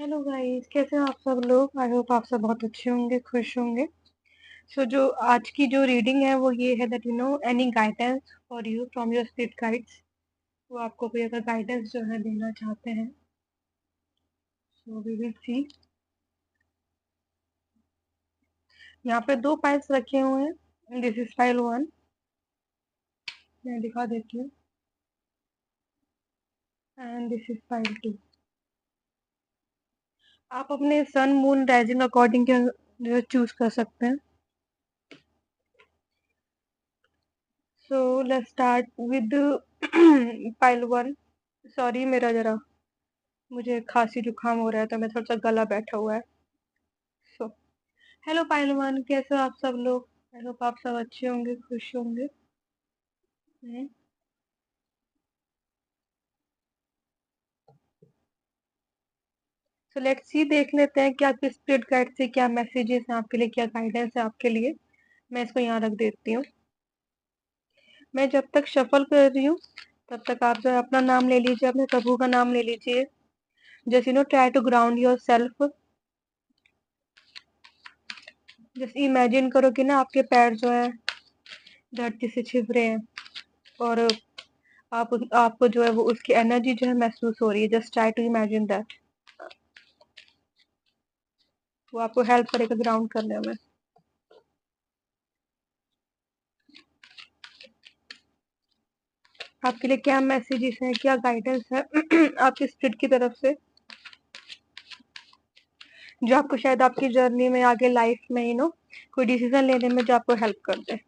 Hello guys, कैसे हो आप सब लोग। आई होप आप सब बहुत अच्छे होंगे, खुश होंगे। जो आज की जो रीडिंग है वो ये है that any guidance for you from your spirit guides. वो आपको कोई अगर गाइडेंस जो है देना चाहते हैं, सो वी विल सी। यहाँ पे दो फाइल्स रखे हुए हैं। This is file 1। मैं दिखा देती हूँ। And this is file 2। आप अपने सन मून राइजिंग अकॉर्डिंग के जो है चूज कर सकते हैं। So let's start with file 1। Sorry, मेरा जरा मुझे खांसी जुकाम हो रहा है तो मैं थोड़ा सा गला बैठा हुआ है। सो हेलो पाइलवान, कैसे हो आप सब लोग। आई होप आप सब अच्छे होंगे, खुश होंगे। सो लेट्स सी, देख लेते हैं कि आपके स्पिरिट गाइड से क्या मैसेजेस हैं आपके लिए, क्या गाइडेंस है आपके लिए। मैं इसको यहाँ रख देती हूँ। मैं जब तक शफल कर रही हूँ तब तक आप जो है अपना नाम ले लीजिए, अपने प्रभु का नाम ले लीजिए। Just try to ground yourself. Just imagine करो कि ना आपके पैर जो है धरती से छिप रहे हैं, और आपको जो है वो उसकी एनर्जी जो है महसूस हो रही है। Just try to imagine that. वो आपको हेल्प करेगा ग्राउंड करने में। आपके लिए क्या मैसेजेस हैं, क्या गाइडेंस है आपकी स्पिरिट की तरफ से, जो आपको शायद आपकी जर्नी में आगे लाइफ में कोई डिसीजन लेने में जो आपको हेल्प कर दे।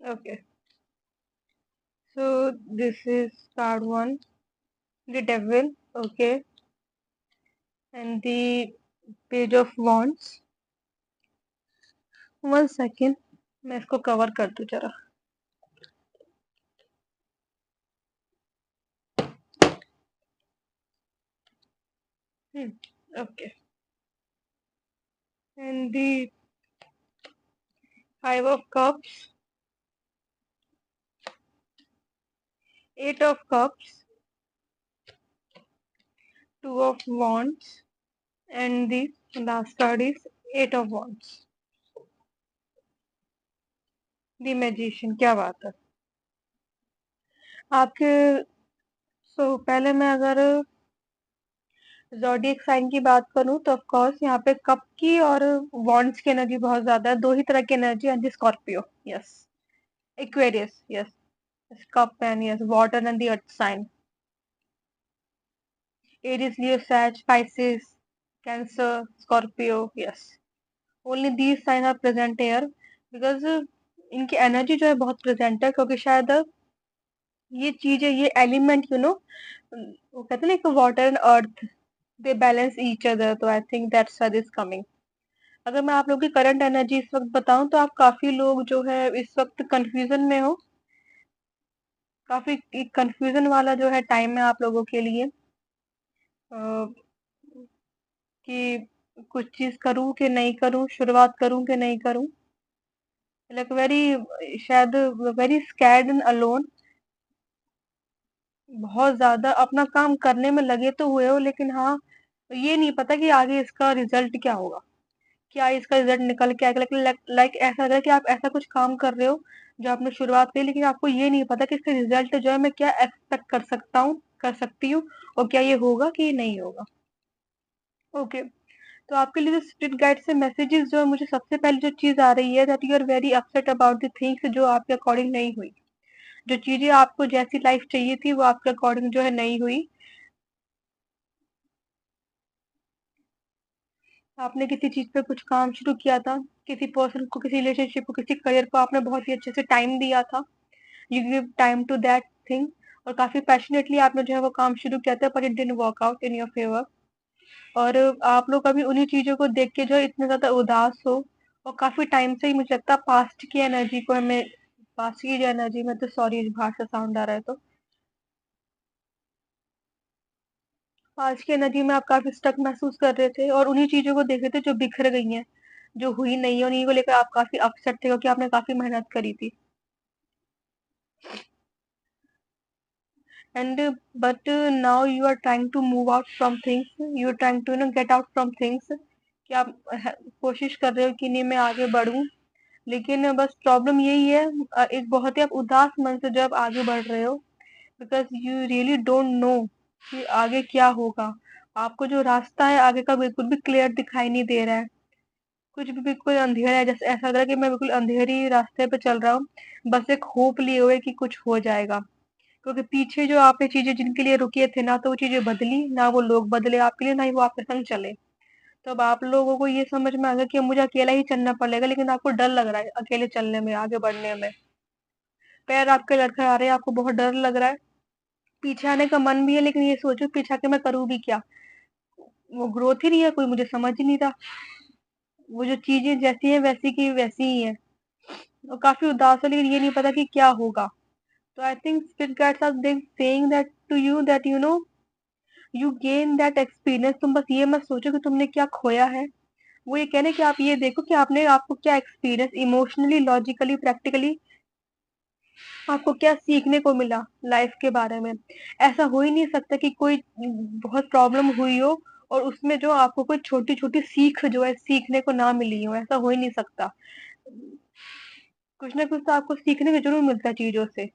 Okay, so this is card 1, the devil. Okay, and the page of wands. 1 second, मैं इसको कवर कर दूं जरा। Okay, and the 5 of Cups, 8 of Cups, 2 of Wands, and the last card is 8 of Wands, the Magician। क्या बात है आपके। पहले मैं अगर ज़ोडिएक साइन की बात करूं तो ऑफ कोर्स यहाँ पे कप की और वॉन्ड्स की एनर्जी बहुत ज्यादा है। दो ही तरह की एनर्जी है, Scorpio, yes, Aquarius, yes, cup and yes water and the earth sign, Aries, Leo, सैज, Pisces, Cancer, Scorpio, yes. Only these sign are present here because इनकी एनर्जी जो है बहुत प्रेजेंट है, क्योंकि शायद ये चीज है, ये एलिमेंट वो कहते हैं ना कि water and earth they balance each other, तो I think that's why this coming. अगर मैं आप लोगों की करंट एनर्जी इस वक्त बताऊं तो आप काफी लोग जो है इस वक्त कंफ्यूजन में हो। काफी कंफ्यूजन वाला जो है टाइम है आप लोगों के लिए, कि कुछ चीज करूं कि नहीं करूं, शुरुआत करूं कि नहीं करूं। लाइक वेरी, शायद वेरी स्कैर्ड एंड अलोन। बहुत ज्यादा अपना काम करने में लगे तो हुए हो, लेकिन हाँ, ये नहीं पता कि आगे इसका रिजल्ट क्या होगा, क्या इसका रिजल्ट निकल के आएगा। लाइक ऐसा लग रहा है कि आप ऐसा कुछ काम कर रहे हो जो आपने शुरुआत की, लेकिन आपको ये नहीं पता कि इसका रिजल्ट जो है मैं क्या एक्सपेक्ट कर सकता हूँ, कर सकती हूँ, और क्या ये होगा कि नहीं होगा। ओके, तो आपके लिए जो स्पिरिट गाइड से मैसेजेस जो है, मुझे सबसे पहले जो चीज आ रही है that you are very upset about the things जो आपके अकॉर्डिंग नहीं हुई। जो चीजें आपको जैसी लाइफ चाहिए थी वो आपके अकॉर्डिंग जो है नहीं हुई। आपने किसी चीज पे कुछ काम शुरू किया था, किसी पर्सन को, किसी रिलेशनशिप को, किसी करियर को आपने बहुत ही अच्छे से टाइम दिया था। You give time to that thing, और काफी पैशनेटली आपने जो है वो काम शुरू किया था, पर it didn't work out in your favour. और आप लोग अभी उन्हीं चीजों को देख के जो है इतने ज्यादा उदास हो, और काफी टाइम से ही मुझे लगता है पास्ट की एनर्जी को हमें, पास्ट की जो एनर्जी में, तो सॉरी इस बाहर से साउंड आ रहा है तो आज की एनर्जी में आप काफ़ी स्टक महसूस कर रहे थे और उन्हीं चीज़ों को देख रहे थे जो बिखर गई हैं, जो हुई नहीं है, उन्हीं को लेकर आप काफ़ी अपसेट थे क्योंकि आपने काफ़ी मेहनत करी थी। And but now you are trying to move out from things, you are trying to get out from things, कि आप कोशिश कर रहे हो कि नहीं मैं आगे बढ़ूं, लेकिन बस प्रॉब्लम यही है, एक बहुत ही आप उदास मन से जब आगे बढ़ रहे हो, because you really don't know कि आगे क्या होगा। आपको जो रास्ता है आगे का बिल्कुल भी क्लियर दिखाई नहीं दे रहा है, कुछ भी बिल्कुल अंधेरा है, जैसे ऐसा लग रहा है कि मैं बिल्कुल अंधेरी रास्ते पे चल रहा हूँ, बस एक होप लिए हुए कि कुछ हो जाएगा। क्योंकि पीछे जो आपने चीजें जिनके लिए रुके थे ना, तो वो चीजें बदली ना, वो लोग बदले आपके लिए, ना ही वो आपके संग चले। तो अब आप लोगों को ये समझ में आ गया कि अब मुझे अकेला ही चलना पड़ेगा, लेकिन आपको डर लग रहा है अकेले चलने में, आगे बढ़ने में। पैर आपके लड़खड़ा रहे हैं, आपको बहुत डर लग रहा है, पीछे आने का मन भी है, लेकिन ये सोचो पीछे आके मैं करूँ भी क्या, वो ग्रोथ ही नहीं है, कोई मुझे समझ ही नहीं रहा, वो जो चीजें जैसी है वैसी की वैसी ही है, और काफी उदास है, लेकिन ये नहीं पता कि क्या होगा। तो I think spirit guides are they saying that to you, that you gain that experience. तुम बस ये मत सोचो कि तुमने क्या खोया है, वो ये कह रहे हैं कि आप ये देखो कि आपने आपको क्या एक्सपीरियंस, इमोशनली, लॉजिकली, प्रैक्टिकली आपको क्या सीखने को मिला लाइफ के बारे में। ऐसा हो ही नहीं सकता कि कोई बहुत प्रॉब्लम हुई हो और उसमें जो आपको कोई छोटी छोटी सीख जो है सीखने को ना मिली हो, ऐसा हो ही नहीं सकता। कुछ ना कुछ तो आपको सीखने को जरूर मिलता है चीजों से।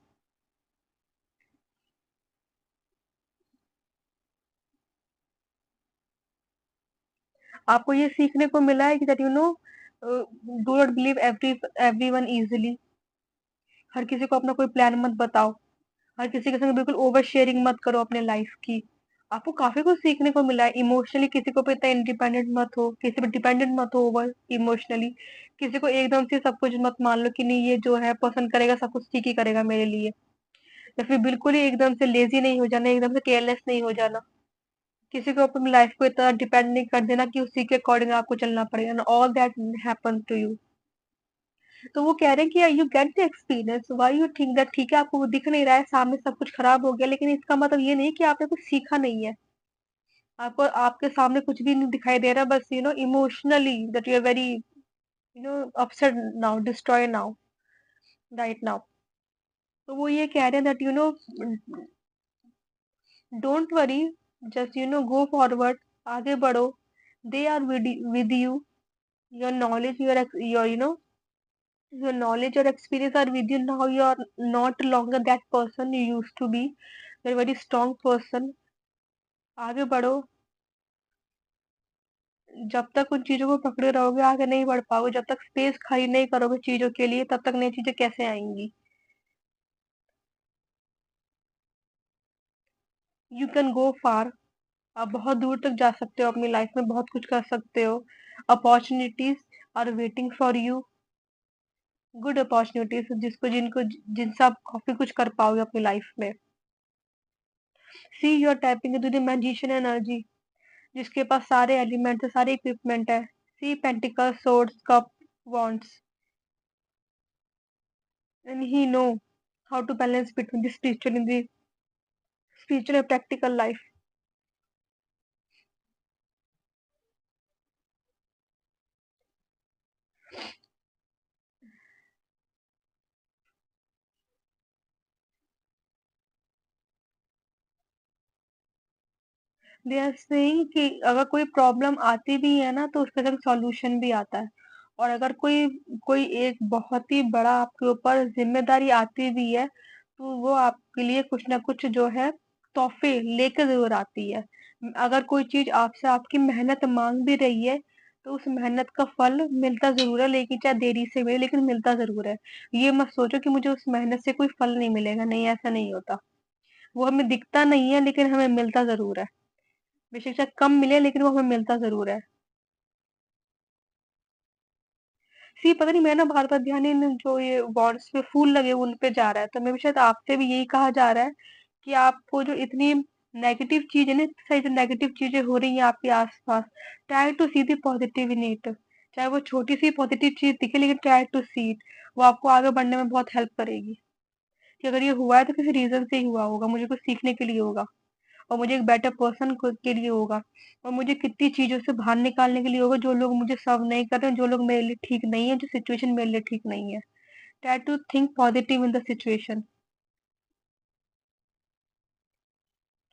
आपको ये सीखने को मिला है कि that do not believe everyone easily. हर किसी को अपना कोई प्लान मत बताओ, हर किसी के संग बिल्कुल ओवर शेयरिंग मत करो अपने लाइफ की। आपको काफी कुछ सीखने को मिला है, इमोशनली किसी को पे इतना इंडिपेंडेंट मत हो, किसी पे डिपेंडेंट मत हो ओवर इमोशनली। किसी को एकदम से सब कुछ मत मान लो कि नहीं ये जो है पसंद करेगा सब कुछ ठीक ही करेगा मेरे लिए, या फिर बिल्कुल ही एकदम से लेजी नहीं हो जाना, एकदम से केयरलेस नहीं हो जाना। किसी को अपनी लाइफ को इतना डिपेंड नहीं कर देना कि उसी के अकॉर्डिंग आपको चलना पड़ेगा, all that happen to you. तो वो कह रहे हैं कि you get the experience, why you think that, ठीक है आपको वो दिख नहीं रहा है सामने सब कुछ खराब हो गया, लेकिन इसका मतलब ये नहीं कि आपने कुछ सीखा नहीं है। आपको आपके सामने कुछ भी नहीं दिखाई दे रहा, बस emotionally that you are very upset now, destroy now, right now. तो वो ये कह रहे हैं that don't worry, just go forward, आगे बढ़ो। They are with you, your knowledge, your knowledge or experience are with you now. You are not longer that person you used to be. You're a very strong person. आगे बढ़ो। जब तक उन चीजों को पकड़े रहोगे आगे नहीं बढ़ पाओगे, जब तक स्पेस खाली नहीं करोगे चीजों के लिए तब तक नई चीजें कैसे आएंगी। यू कैन गो फार, आप बहुत दूर तक जा सकते हो, अपनी लाइफ में बहुत कुछ कर सकते हो। Opportunities are waiting for you, good opportunities जिसको जिनको जिनसे आप काफी कुछ कर पाओगे अपनी लाइफ में। See you are tapping into the magician energy, जिसके पास सारे एलिमेंट्स है, सारे इक्विपमेंट है। See pentacle, swords, cup, wands, and he know how to balance between the spiritual and practical life. They are saying कि अगर कोई प्रॉब्लम आती भी है ना तो उसका एक सॉल्यूशन भी आता है, और अगर कोई कोई एक बहुत ही बड़ा आपके ऊपर जिम्मेदारी आती भी है तो वो आपके लिए कुछ ना कुछ जो है तोहफे लेकर जरूर आती है। अगर कोई चीज आपसे आपकी मेहनत मांग भी रही है तो उस मेहनत का फल मिलता जरूर है, लेकिन चाहे देरी से मिले लेकिन मिलता जरूर है। ये मत सोचो कि मुझे उस मेहनत से कोई फल नहीं मिलेगा, नहीं ऐसा नहीं होता। वो हमें दिखता नहीं है लेकिन हमें मिलता जरूर है, बेशक चाहे कम मिले लेकिन वो हमें मिलता ज़रूर है। सी पता नहीं, मैं ना बार-बार ध्यान इन जो ये वॉल्स पे फूल लगे उन पे जा रहा है, तो मे बी शायद आपसे भी यही कहा जा रहा है कि आपको जो इतनी नेगेटिव चीज़ है ना, इतनी सारी जो नेगेटिव चीज़ें हो रही हैं आपके आस-पास, try to see the positive in it. चाहे वो छोटी-सी पॉजिटिव चीज़ दिखे लेकिन ट्राई टू सी इट, वो आपको आगे बढ़ने में बहुत हेल्प करेगी। कि अगर ये हुआ है तो किसी रीज़न से ही हुआ होगा, मुझे कुछ सीखने के लिए होगा। और मुझे एक बेटर पर्सन के लिए होगा, और मुझे कितनी चीजों से बाहर निकालने के लिए होगा जो लोग मुझे सर्व नहीं कर रहे हैं, जो लोग मेरे लिए ठीक नहीं है, जो सिचुएशन मेरे लिए ठीक नहीं है। Try to think positive in the situation,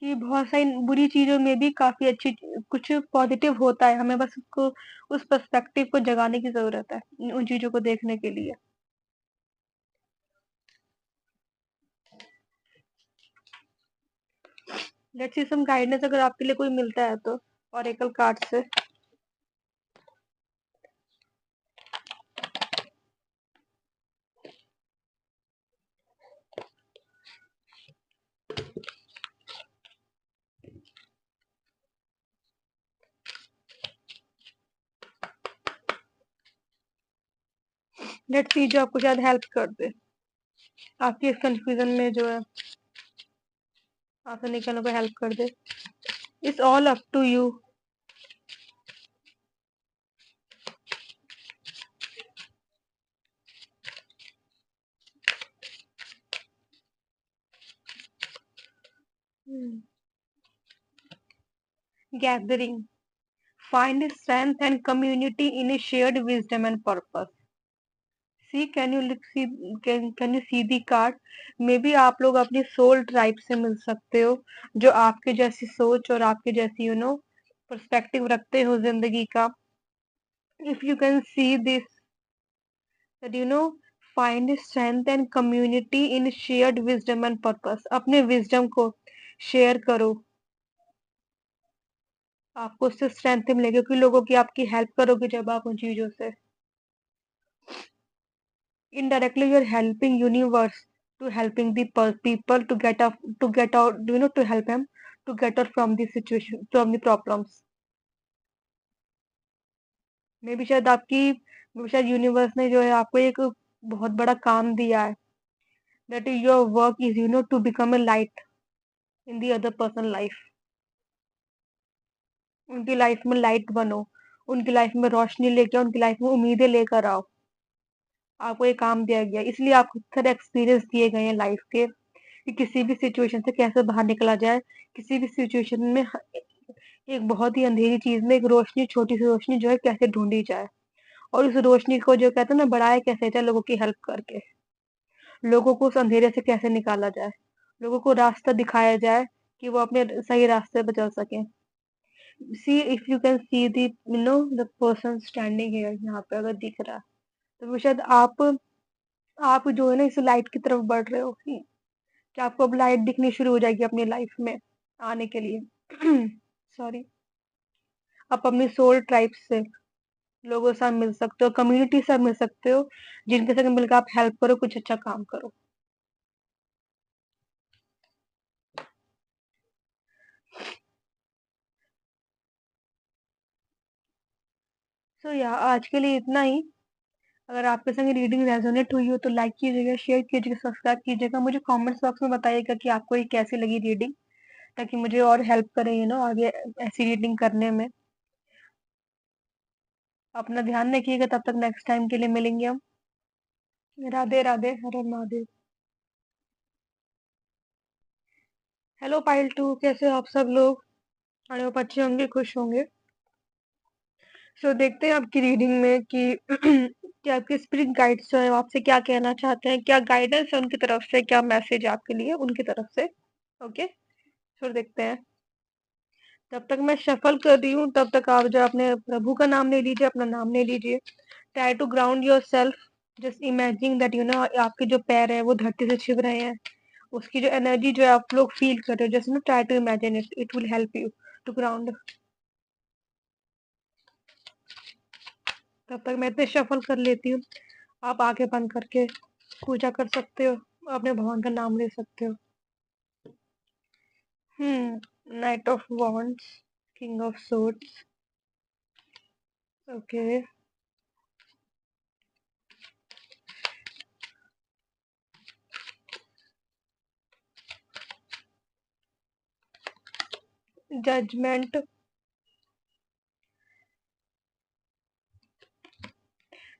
कि बहुत सारी बुरी चीजों में भी काफी अच्छी कुछ पॉजिटिव होता है, हमें बस उसको उस पर्सपेक्टिव को जगाने की जरूरत है उन चीजों को देखने के लिए। लेट्स सी सम गाइडेंस अगर आपके लिए कोई मिलता है तो ओरेकल कार्ड से। लेट्स सी जो आपको शायद हेल्प कर दे आपकी इस कंफ्यूजन में, जो है आपसे निकलने को हेल्प कर दे। It's all up to you. Gathering, find strength and community in a shared wisdom and purpose। See can you see can you see the card. Maybe आप लोग अपनी सोल ट्राइब से मिल सकते हो, जो आपके जैसी सोच और आपके जैसी पर्सपेक्टिव रखते हो जिंदगी का। If you can see this, that find strength and community in shared wisdom and purpose. अपने विजडम को शेयर करो, आपको उससे स्ट्रेंथ मिलेगी, क्योंकि लोगों की आपकी हेल्प करोगे जब आप उन चीजों से। indirectly you're helping universe to helping the people to get up, to get out, to help them to get out from the situation, from the problems। मे भी शायद आपकी, शायद यूनिवर्स ने जो है आपको एक बहुत बड़ा काम दिया है, that is your work is to become a light in the other person life. उनकी लाइफ में लाइट बनो, उनकी लाइफ में रोशनी लेके, उनकी लाइफ में उम्मीदें लेकर आओ। आपको ये काम दिया गया, इसलिए आपको सारे एक्सपीरियंस दिए गए हैं लाइफ के, कि किसी भी सिचुएशन से कैसे बाहर निकला जाए, किसी भी सिचुएशन में एक बहुत ही अंधेरी चीज में एक रोशनी, छोटी सी रोशनी जो है कैसे ढूंढी जाए, और उस रोशनी को जो कहते हैं ना बढ़ाया कैसे जाए, लोगों की हेल्प करके लोगों को उस अंधेरे से कैसे निकाला जाए, लोगों को रास्ता दिखाया जाए कि वो अपने सही रास्ते पर चल सके। See if you can see the the person standing here, यहाँ पे अगर दिख रहा है तो वो शायद आप जो है ना इस लाइट की तरफ बढ़ रहे हो, कि आपको अब लाइट दिखनी शुरू हो जाएगी अपनी लाइफ में आने के लिए। सॉरी। आप अपनी सोल ट्राइब से लोगों से मिल सकते हो, कम्युनिटी से मिल सकते हो, जिनके संग मिलकर आप हेल्प करो, कुछ अच्छा काम करो। सो या आज के लिए इतना ही। अगर आपके संग रीडिंग रेजोनेट हुई हो तो लाइक कीजिएगा, शेयर कीजिएगा, सब्सक्राइब कीजिएगा, मुझे कमेंट्स बॉक्स में बताइएगा कि आपको ये कैसी लगी रीडिंग, ताकि मुझे और हेल्प करें आगे ऐसी रीडिंग करने में। अपना ध्यान रखिएगा, तब तक नेक्स्ट टाइम के लिए मिलेंगे हम। राधे राधे, हर हर महादेव। हेलो पाइल टू, कैसे हो आप सब लोग? आई होप अच्छे होंगे, खुश होंगे। सो देखते हैं आपकी रीडिंग में कि कि आपके स्पिरिट गाइड्स जो है वो आपसे क्या कहना चाहते हैं, क्या गाइडेंस है उनकी तरफ से, क्या मैसेज है आपके लिए उनकी तरफ से। ओके, फिर देखते हैं। तब तक मैं शफल कर रही हूँ, तब तक आप जो अपने प्रभु का नाम ले लीजिए, अपना नाम ले लीजिए। Try to ground yourself, just imagine that आपके जो पैर है वो धरती से छिप रहे हैं, उसकी जो एनर्जी जो है आप लोग फील कर रहे हो, just try to imagine it, it will help you to ground. तब तक मैं इतने शफल कर लेती हूँ, आप आंखें बंद करके पूजा कर सकते हो, अपने भगवान का नाम ले सकते हो। Knight of wands, king of swords. Okay, judgement,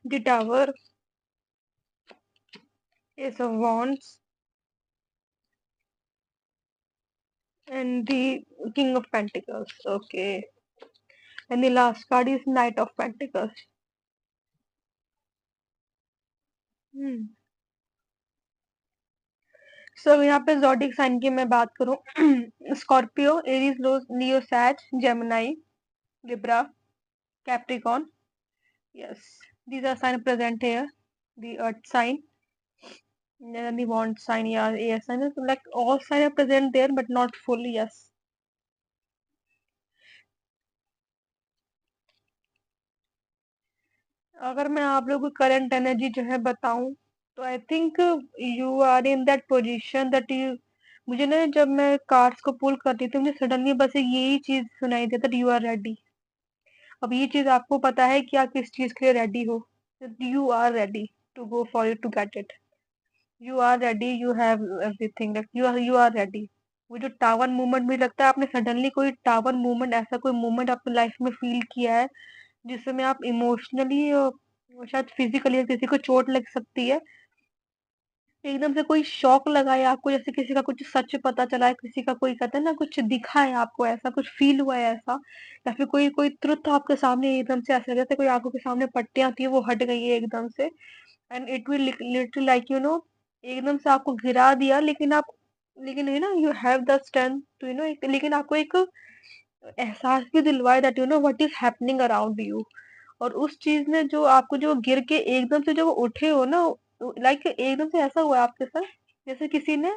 the tower, ace of wands, and the King of Pentacles. Okay, and the last card is Knight of Pentacles. hmm. सो यहाँ पे ज़ोडिक साइन की मैं बात करूँ स्कॉर्पियो, एरीज, लियो, सैज, Gemini, Libra, Capricorn. Yes, these are sign present here. The earth sign, the bond sign, yeah, air sign. Like all sign are present there, but not fully. Yes. अगर मैं आप लोगों को current energy जो है बताऊं, तो I think you are in that position that you. मुझे ना जब मैं कार्ड्स को पुल करती थी, मुझे सडनली बस एक यही चीज सुनाई देता दैट यू आर रेडी. अब ये चीज आपको पता है कि आप किस चीज के लिए रेडी हो. You are ready to go for you to get it. You are ready, you have everything, like you are ready. वो जो टावर मूवमेंट मुझे लगता है आपने सडनली कोई टावर मूवमेंट, ऐसा कोई मूवमेंट अपनी लाइफ में फील किया है जिसमें आप इमोशनली शायद फिजिकली किसी को चोट लग सकती है, एकदम से कोई शॉक लगा है आपको, जैसे किसी का कुछ सच पता चला है, किसी का कोई कहता है ना कुछ दिखा है आपको, ऐसा कुछ फील हुआ है ऐसा, या फिर कोई कोई ट्रुथ आपके सामने एकदम से ऐसा, जैसे कोई आंखों के सामने पट्टियां थी वो हट गई है एकदम से. And it will literally like एकदम से आपको गिरा दिया, लेकिन आप, लेकिन you have the strength to लेकिन आपको एक एहसास भी दिलवाया that what is happening around you. और उस चीज ने जो आपको जो गिर के एकदम से जो वो उठे हो ना, लाइक एकदम से ऐसा हुआ आपके साथ जैसे किसी ने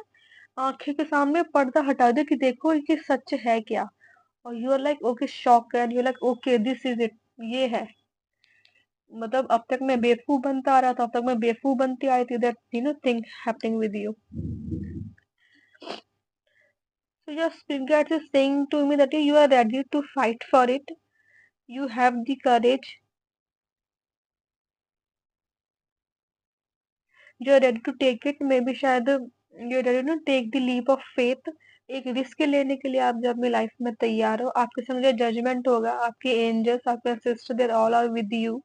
आंखें के सामने पर्दा हटा दिया कि देखो ये सच है क्या. और you are like okay shock, and you like okay this is it, ये है. मतलब अब तक मैं बेवकूफ बनता आ रहा था, अब तक मैं बेवकूफ बनती आई थी, that thing happening with you. So your spirit guides is saying to me that you are ready to fight for it. You have the courage. You are ready to take it. Maybe शायद you are ready to take the leap of faith. एक risk लेने के लिए आप जब अपनी life में तैयार हो, आपके संग जो जजमेंट होगा, आपके एंजल्स, आपके sister, there all are with you.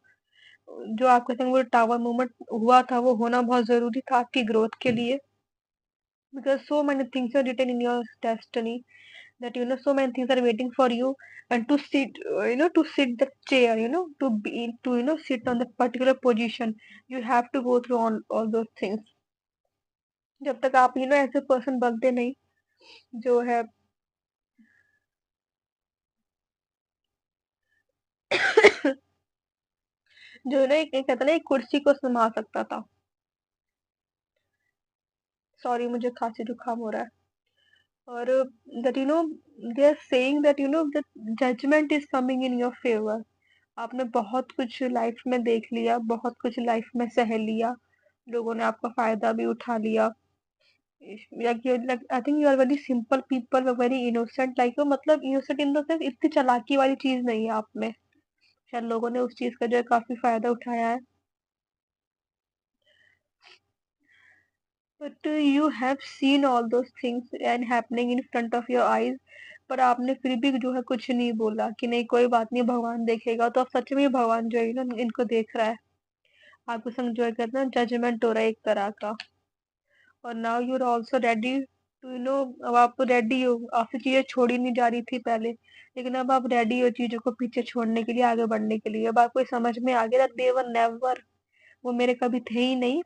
जो आपके संग वो टावर मूवमेंट हुआ था, वो होना बहुत जरूरी था आपकी ग्रोथ के लिए. Because so many things are written in your destiny, that so many things are waiting for you, and to sit, to sit the chair, to be, to sit on that particular position, you have to go through all those things. जब तक आप ऐसे person बनते नहीं जो है जो एक कहता ना एक कुर्सी को संभाल सकता था. सॉरी, मुझे खांसी जुकाम हो रहा है. और that they are saying that that judgment is coming in your favor. आपने बहुत कुछ लाइफ में देख लिया, बहुत कुछ लाइफ में सह लिया, लोगों ने आपका फायदा भी उठा लिया. I think you are very simple people, very innocent, like मतलब इनोसेंट इन द सेंस इतनी चालाकी वाली चीज नहीं है आप में. शायद लोगों ने उस चीज का जो है काफी फायदा उठाया है. But you have seen all those things and happening in front of your eyes. पर आपने फिर भी जो है कुछ नहीं बोला कि नहीं कोई बात नहीं, भगवान देखेगा. तो अब सच में भगवान जो है इनको देख रहा है. आपको संग जो है कहते हैं जजमेंट हो रहा है एक तरह का. और now you are also ready to अब आप रेडी हो. आपसे चीजें छोड़ी नहीं जा रही थी पहले, लेकिन अब आप रेडी हो चीजों को पीछे छोड़ने के लिए, आगे बढ़ने के लिए. अब आपको ये समझ में आ गया दे वर नेवर, वो मेरे कभी थे ही नहीं,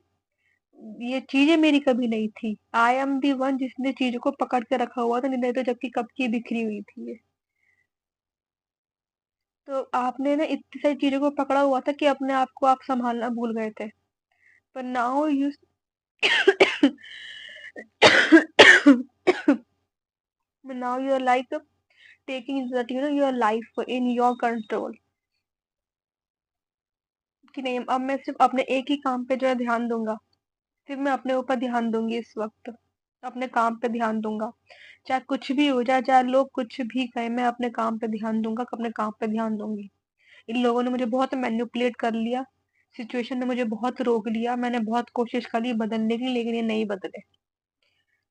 ये चीजें मेरी कभी नहीं थी. आई एम दी वन जिसने चीजों को पकड़ के रखा हुआ था, नहीं तो जबकि कब की बिखरी हुई थी ये. तो आपने ना इतनी सारी चीजों को पकड़ा हुआ था कि अपने आप को आप संभालना भूल गए थे. पर now you now you are like taking that your life in your control. कि नहीं, अब मैं सिर्फ अपने एक ही काम पे जो है ध्यान दूंगा. सिर्फ मैं अपने ऊपर ध्यान दूंगी इस वक्त, अपने काम पे ध्यान दूंगा. चाहे कुछ भी हो जाए, चाहे लोग कुछ भी कहें, मैं अपने काम पे ध्यान दूंगा, अपने काम पे ध्यान दूंगी. इन लोगों ने मुझे बहुत मैनिपुलेट कर लिया, सिचुएशन ने मुझे बहुत रोक लिया, मैंने बहुत कोशिश करी बदलने की, लेकिन ये नहीं बदले.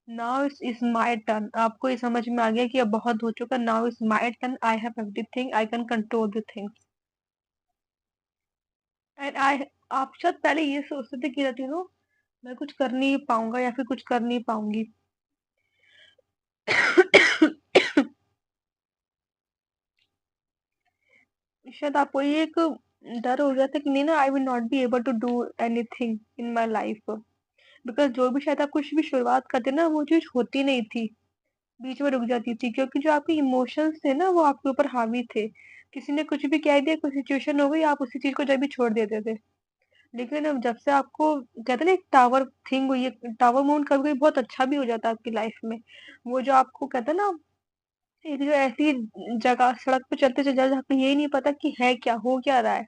Now it's my turn. आपको ये समझ में आ गया कि अब बहुत हो चुका. Now it's my turn, I have everything, I can control the things. And I, आप शायद पहले ये सोचते थे कि मैं कुछ कर नहीं पाऊंगा या फिर कुछ कर नहीं पाऊंगी. शायद आपको ये एक डर हो गया था कि नहीं ना, I will not be able to do anything in my life. Because जो भी शायद आप कुछ भी शुरुआत करते ना, वो चीज होती नहीं थी, बीच में रुक जाती थी, क्योंकि जो आपके इमोशंस थे ना वो आपके ऊपर हावी थे। किसी ने कुछ भी कह दिया, कोई सिचुएशन हो गई, आप उसी चीज को जब भी छोड़ देते थे। लेकिन अब जब से आपको कहते हैं ना एक टावर थिंग हुई है, टावर मूवमेंट कभी कभी बहुत अच्छा भी हो जाता है आपकी लाइफ में। वो जो आपको कहते हैं ना, एक जो ऐसी जगह सड़क पे चलते चलते जहाँ पे यही नहीं पता कि है क्या, हो क्या रहा है,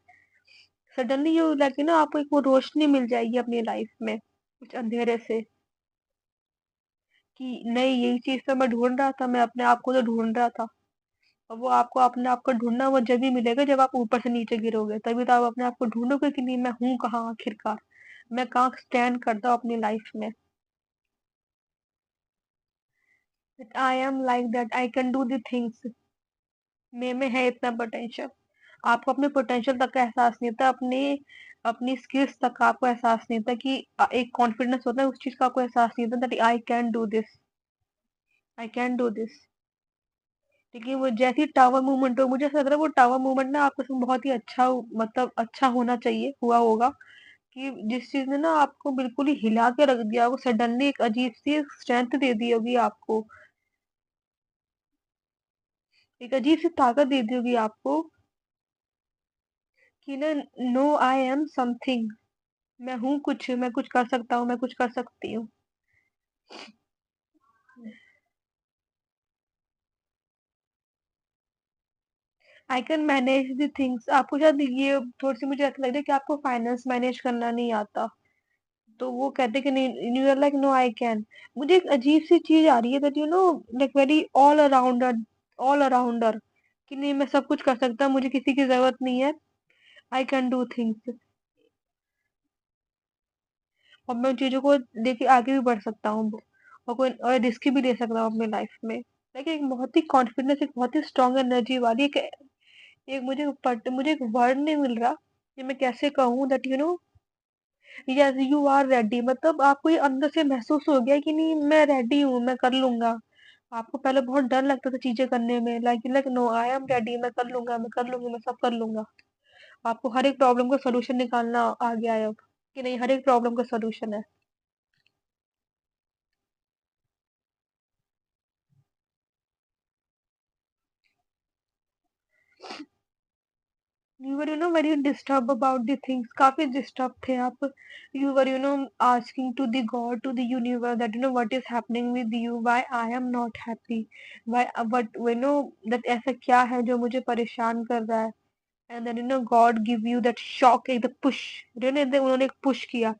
सडनली यू लगे ना आपको एक वो रोशनी मिल जाएगी अपनी लाइफ में कुछ अंधेरे से, कि नहीं यही चीज तो मैं ढूंढ रहा था, मैं अपने आप को तो ढूंढ रहा था। और वो आपको अपने आप को ढूंढना वो जब ही मिलेगा जब आप ऊपर से नीचे गिरोगे, तभी तो आप अपने आप को ढूंढोगे कि नहीं मैं हूँ कहाँ आखिरकार, मैं कहाँ स्टैंड करता हूँ अपनी लाइफ में। I am like that, I can do the things, में है इतना पोटेंशियल। आपको अपने पोटेंशियल तक का एहसास नहीं होता, अपने अपनी स्किल्स तक का आपको एहसास नहीं होता कि एक कॉन्फिडेंस होता है उस चीज का आपको एहसास नहीं होता, that I can do this, I can do this. लेकिन वो जैसी टावर मूवमेंट हो, मुझे ऐसा लग रहा है वो टावर मूवमेंट ना आपके साथ बहुत ही अच्छा मतलब अच्छा होना चाहिए, हुआ होगा, कि जिस चीज ने ना आपको बिल्कुल ही हिला के रख दिया, वो सडनली एक अजीब सी स्ट्रेंथ दे दी होगी आपको, एक अजीब सी ताकत दे दी होगी आपको, कि ना नो आई एम समथिंग, मैं हूँ कुछ, मैं कुछ कर सकता हूँ, मैं कुछ कर सकती हूँ। I can manage the things, आपको शायद ये थोड़ी सी मुझे ऐसा लग रहा है कि आपको फाइनेंस मैनेज करना नहीं आता, तो वो कहते कि नहीं, you are like no I can. मुझे एक अजीब सी चीज आ रही है that you know, like very all rounder, all rounder, कि नहीं मैं सब कुछ कर सकता हूँ, मुझे किसी की जरूरत नहीं है, आई कैन डू थिंग्स, और मैं उन चीजों को लेके आगे भी बढ़ सकता हूँ, और कोई और रिस्क भी ले सकता हूँ अपनी लाइफ में। लाइक एक बहुत ही कॉन्फिडेंस, एक बहुत ही स्ट्रॉन्ग एनर्जी वाली एक मुझे एक वर्ड नहीं मिल रहा कि मैं कैसे कहूँ that you know, yes you are ready, मतलब आपको ये अंदर से महसूस हो गया कि नहीं मैं रेडी हूँ, मैं कर लूंगा। आपको पहले बहुत डर लगता था चीजें करने में, like no I am ready, मैं कर लूंगा, मैं कर लूंगी, मैं सब कर लूंगा। आपको हर एक प्रॉब्लम का सोल्यूशन निकालना आ गया है अब, कि नहीं हर एक प्रॉब्लम का सोल्यूशन है। You were you know very disturb about the things, काफी डिस्टर्ब थे आप। You were you know asking to the God, to the universe, that you know what is happening with you, why I am not happy, why but you know that ऐसा क्या है जो मुझे परेशान कर रहा है। And then you know God give you that shock, एक द पुश, उन्होंने एक पुश किया,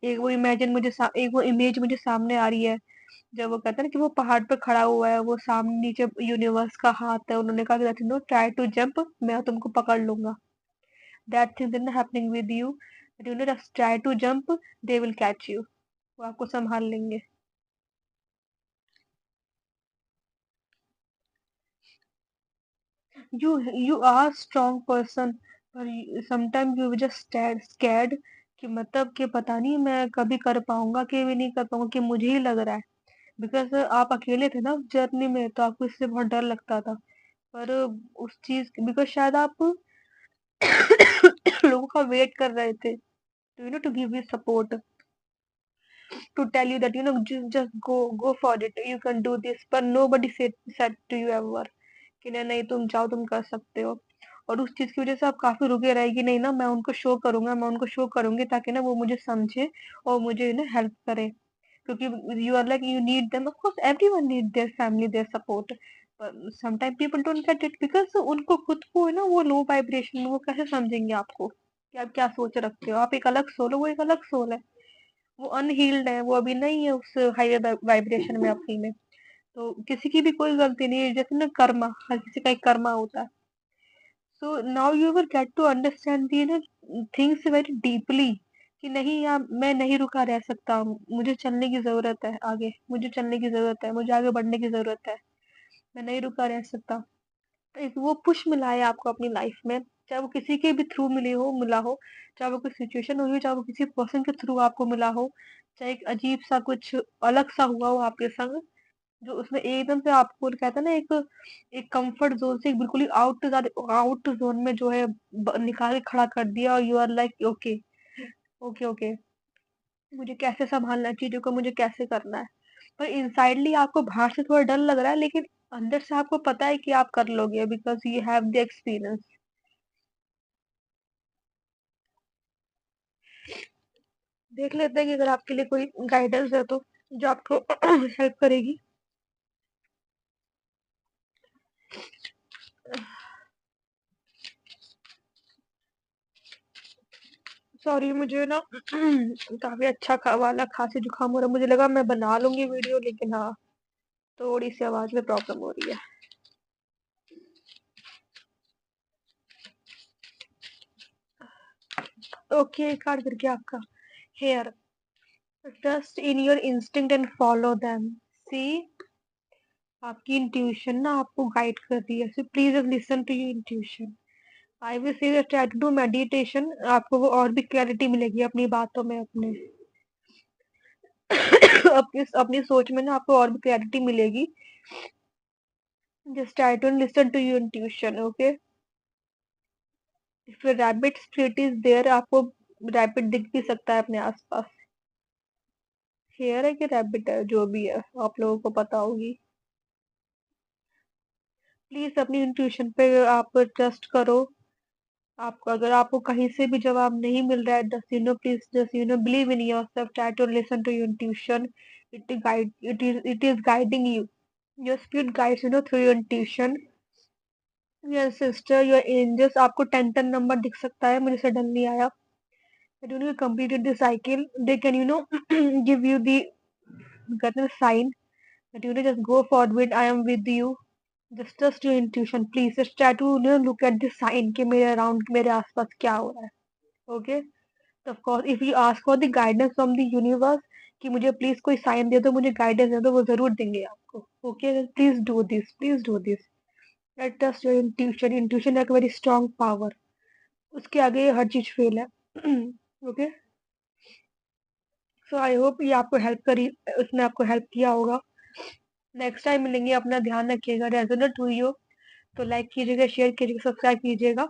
एक वो इमेजिन एक वो इमेज मुझे सामने आ रही है, जब वो कहता है ना कि वो पहाड़ पे खड़ा हुआ है, वो सामने नीचे यूनिवर्स का हाथ है, उन्होंने कहा कि नो ट्राई टू जंप, मैं तुमको पकड़ लूंगा। That thing is happening with you, you know just try to jump, they will catch you, वो आपको संभाल लेंगे। You you are strong person, पर समटाइम यू जस्ट स्कैर्ड, कि मतलब कि पता नहीं मैं कभी कर पाऊंगा कि भी नहीं कर पाऊंगा, कि मुझे ही लग रहा है। बिकॉज आप अकेले थे ना जर्नी में, तो आपको इससे बहुत डर लगता था। पर उस चीज बिकॉज शायद आप लोगों का वेट कर रहे थे, you know to give you support, to tell you that you know just go for it, you can do this, पर nobody said to you ever कि नहीं नहीं तुम जाओ, तुम कर सकते हो। और उस चीज की वजह से आप काफी रुके रहे कि नहीं ना मैं उनको शो करूंगा, मैं उनको शो करूंगी, ताकि ना वो मुझे समझे और मुझे ना हेल्प करे, क्योंकि you are like you need them, of course everyone need their family, their support, sometime people don't get it, because उनको खुद को है ना वो लो वाइब्रेशन में, वो कैसे समझेंगे आपको कि आप क्या सोच रखते हो, आप एक अलग सोल हो, वो एक अलग सोल है, वो अनहील्ड है, वो अभी नहीं है उस हायर वाइब्रेशन में अपनी में। तो किसी की भी कोई गलती नहीं है, जैसे ना कर्मा, हर किसी का एक कर्मा होता है। So now you will get to understand the ना थिंग्स वेरी डीपली, कि नहीं यार मैं नहीं रुका रह सकता, मुझे चलने की जरूरत है आगे, मुझे चलने की जरूरत है, मुझे आगे बढ़ने की जरूरत है, मैं नहीं रुका रह सकता। तो एक वो पुश मिला है आपको अपनी लाइफ में, चाहे वो किसी के भी थ्रू मिला हो, चाहे वो कोई सिचुएशन हुई हो, चाहे वो किसी पर्सन के थ्रू आपको मिला हो, चाहे एक अजीब सा कुछ अलग सा हुआ हो आपके संग, जो उसमें एकदम से आपको कहता है ना, एक एक कंफर्ट जोन से बिल्कुल ही आउट जोन में जो है निकाल के खड़ा कर दिया, और you are like okay, okay, okay, मुझे कैसे संभालना है चीजों को, मुझे कैसे करना है। पर इनसाइडली आपको बाहर से थोड़ा डर लग रहा है, लेकिन अंदर से आपको पता है कि आप कर लोगे, because you have the experience. देख लेते हैं कि अगर आपके लिए कोई गाइडेंस है तो, जो आपको हेल्प करेगी। सॉरी, मुझे ना काफी अच्छा वाला खांसी जुकाम हो रहा है, मुझे लगा मैं बना लूंगी वीडियो, लेकिन हाँ, थोड़ी सी आवाज में प्रॉब्लम हो रही है। ओके, कार्ड करके आपका here, trust in your instinct and follow them. See, आपकी इंट्यूशन ना आपको गाइड कर रही है, so please listen to your intuition. I will say try to do meditation, आपको वो और भी क्लैरिटी मिलेगी अपनी बातों में, अपने अपनी अपनी सोच में ना आपको और भी क्लैरिटी मिलेगी। Just try to listen to your intuition, okay. If rabbit split is there, आपको रैबिट दिख भी सकता है अपने आसपास। हेयर है कि रैबिट है, जो भी है आप लोगों को पता होगी। प्लीज अपनी इंट्यूशन पे आप ट्रस्ट करो। आपको अगर आपको कहीं से भी जवाब नहीं मिल रहा है, just please just believe in yourself, try to listen to your intuition. It is guiding you, your spirit guides through your intuition. Your sister, your angels, आपको 10 नंबर दिख सकता है, मुझे सडनली आया। When you completed the cycle, they can give you the get a sign that just go forward, I am with you. Just trust your intuition, please just try to look at the sign कि मेरे around, मेरे आसपास क्या हो रहा है। Okay, तो of course if you ask for the guidance from the universe कि मुझे प्लीज कोई साइन दे दो, मुझे गाइडेंस दे दो, वो जरूर देंगे आपको। Okay, please do this, please do this. Trust your intuition, intuition एक वेरी स्ट्रॉन्ग पावर, उसके आगे हर चीज फेल है। ओके, सो आई होप ये आपको हेल्प करी, उसने आपको हेल्प किया होगा। नेक्स्ट टाइम मिलेंगे, अपना ध्यान रखिएगा। रेजोनेट हुई हो तो लाइक कीजिएगा, शेयर कीजिएगा, सब्सक्राइब कीजिएगा।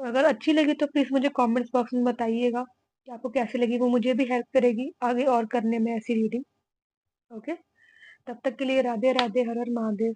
और अगर अच्छी लगी तो प्लीज मुझे कमेंट्स बॉक्स में बताइएगा कि आपको कैसी लगी, वो मुझे भी हेल्प करेगी आगे और करने में ऐसी रीडिंग। ओके, तब तक के लिए राधे राधे, हर हर महादेव।